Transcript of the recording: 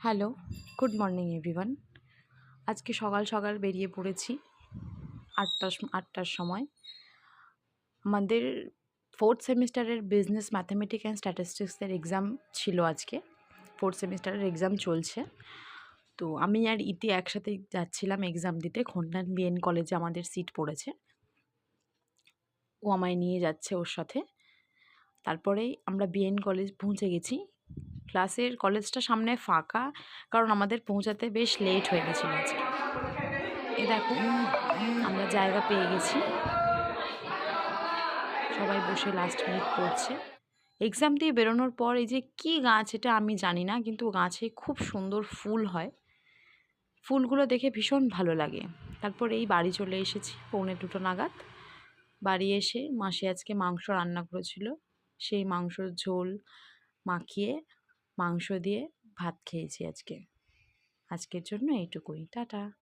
Hello, good morning everyone. আজকে সকাল সকাল বেরিয়ে পড়েছি ৮টার সময়। আমাদের 4th সেমিস্টারের বিজনেস ম্যাথামেটিক্স অ্যান্ড স্ট্যাটিস্টিক্সের এক্সাম ছিল আজকে। 4th সেমিস্টারের এক্সাম চলছে। তো আমি আর ইতি একসাথে যাচ্ছিলাম এক্সাম দিতে। খন্ডান বিএন কলেজে আমাদের সিট পড়েছে। ও আমায় নিয়ে যাচ্ছে ওর সাথে। তারপরেই আমরা বিএন কলেজ পৌঁছে গেছি। কলেজটা সামনে ফাঁকা, কারণ আমাদের পৌঁছাতে বেশ লেট হয়ে গেছিলো আজকে। এ দেখো, আমরা জায়গা পেয়ে গেছি। সবাই বসে লাস্ট মিনিট পড়ছে। এক্সাম দিয়ে বেরোনোর পর এই যে কী গাছ, এটা আমি জানি না, কিন্তু গাছে খুব সুন্দর ফুল হয়। ফুলগুলো দেখে ভীষণ ভালো লাগে। তারপর এই বাড়ি চলে এসেছি 1:45 নাগাদ। বাড়ি এসে মাসি আজকে মাংস রান্না করেছিল। সেই মাংসর ঝোল মাখিয়ে মাংস দিয়ে ভাত খেয়েছি আজকে। আজকের জন্য এইটুকুই। টাটা।